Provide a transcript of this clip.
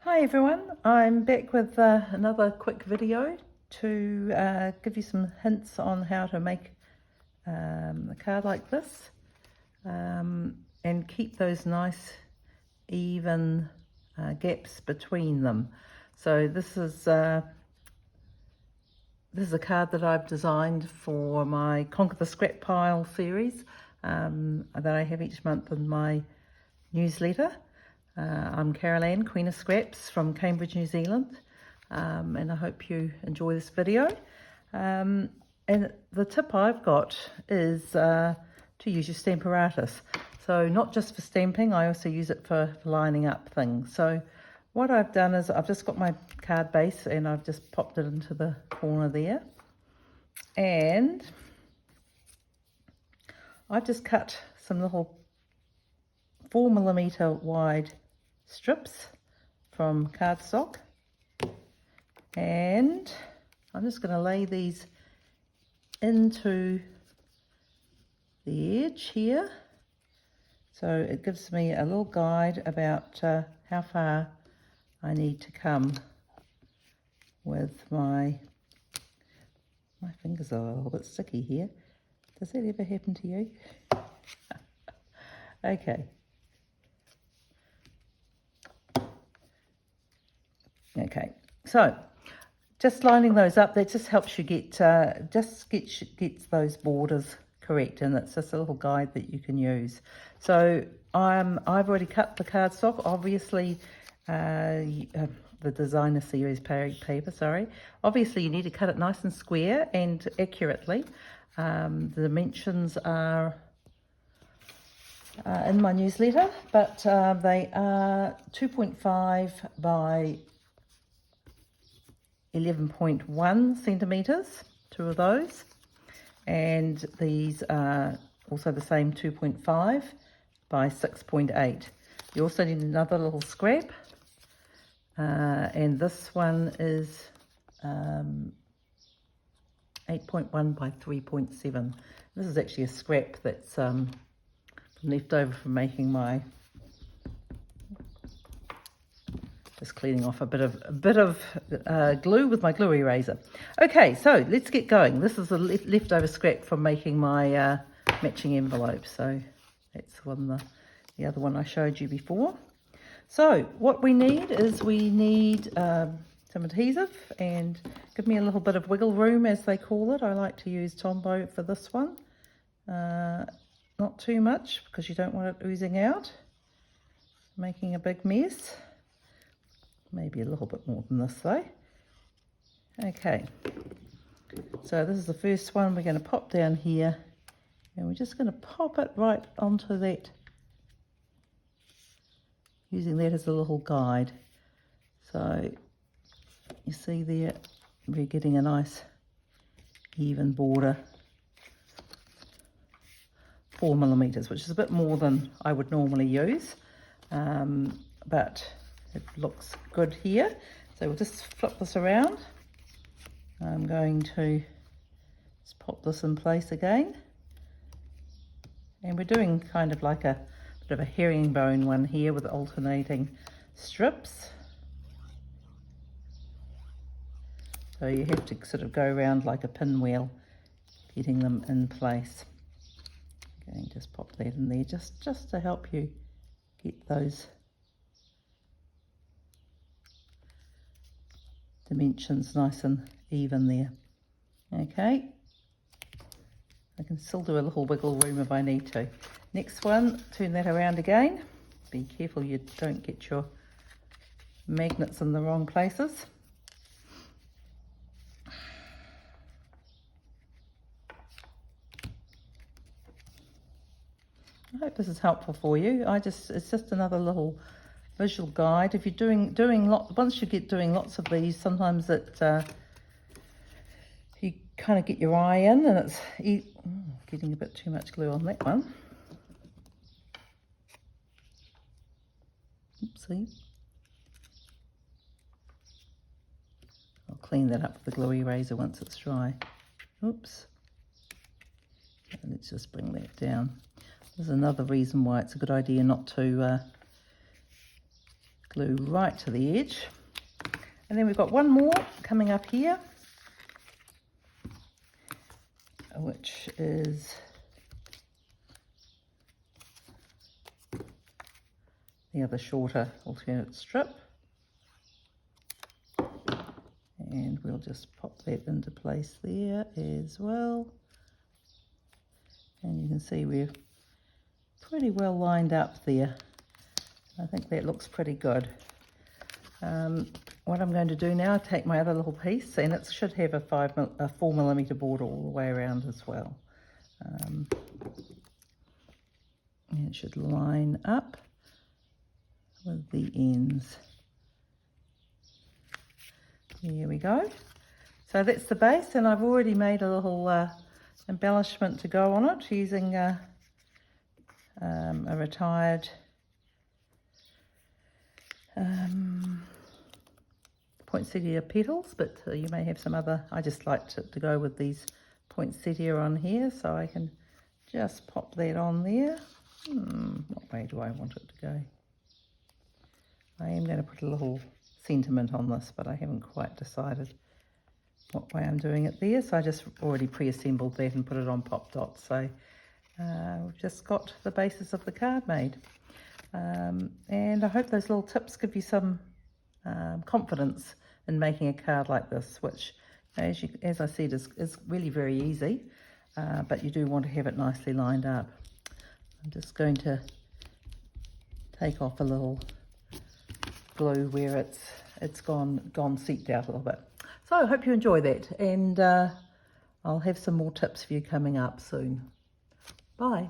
Hi everyone, I'm back with another quick video to give you some hints on how to make a card like this and keep those nice even gaps between them. So this is a card that I've designed for my Conquer the Scrap Pile series that I have each month in my newsletter. I'm Carol Ann, Queen of Scraps from Cambridge, New Zealand, and I hope you enjoy this video. And the tip I've got is to use your Stamparatus. So not just for stamping, I also use it for lining up things. So what I've done is I've just got my card base and I've just popped it into the corner there. And I've just cut some little 4mm wide strips from cardstock, and I'm just going to lay these into the edge here, so it gives me a little guide about how far I need to come with my fingers are a little bit sticky here. Does that ever happen to you? Okay. Okay, so just lining those up, that just helps you get gets those borders correct, and it's just a little guide that you can use. So I've already cut the cardstock. Obviously, the designer series paper. Sorry. Obviously, you need to cut it nice and square and accurately. The dimensions are in my newsletter, but they are 2.5 by 11.1 centimetres, two of those, and these are also the same 2.5 by 6.8. You also need another little scrap, and this one is 8.1 by 3.7. This is actually a scrap that's left over from making my, just cleaning off a bit of glue with my glue eraser. Okay, so let's get going. This is a leftover scrap from making my matching envelope. So that's the other one I showed you before. So what we need is some adhesive, and give me a little bit of wiggle room, as they call it. I like to use Tombow for this one. Not too much, because you don't want it oozing out, making a big mess. Maybe a little bit more than this though. Okay, so this is the first one we're going to pop down here, and we're just going to pop it right onto that, using that as a little guide. So you see there, we're getting a nice even border, 4mm, which is a bit more than I would normally use, but it looks good here. So we'll just flip this around. I'm going to just pop this in place again, and we're doing kind of like a bit of a herringbone one here with alternating strips. So you have to sort of go around like a pinwheel, getting them in place. Okay, just pop that in there, just to help you get those dimensions nice and even there. Okay, I can still do a little wiggle room if I need to. Next one, turn that around again. Be careful you don't get your magnets in the wrong places. I hope this is helpful for you. It's just another little visual guide. If you're once you get doing lots of these, sometimes you kind of get your eye in, and it's getting a bit too much glue on that one. Oopsie. I'll clean that up with the glue eraser once it's dry. Oops. And let's just bring that down. There's another reason why it's a good idea not to glue right to the edge. And then we've got one more coming up here, which is the other shorter alternate strip. And we'll just pop that into place there as well. And you can see we're pretty well lined up there. I think that looks pretty good. What I'm going to do now, take my other little piece, and it should have a 4mm border all the way around as well. And it should line up with the ends. There we go. So that's the base, and I've already made a little embellishment to go on it using a retired poinsettia petals, but you may have some other. I just like to go with these poinsettia on here, so I can just pop that on there. What way do I want it to go? I am going to put a little sentiment on this, but I haven't quite decided what way I'm doing it there, so I just already pre-assembled that and put it on pop dots. So we've just got the basis of the card made, and I hope those little tips give you some confidence in making a card like this, which, as I said, is really very easy, but you do want to have it nicely lined up. I'm just going to take off a little glue where it's gone seeped out a little bit. So I hope you enjoy that, and I'll have some more tips for you coming up soon. Bye.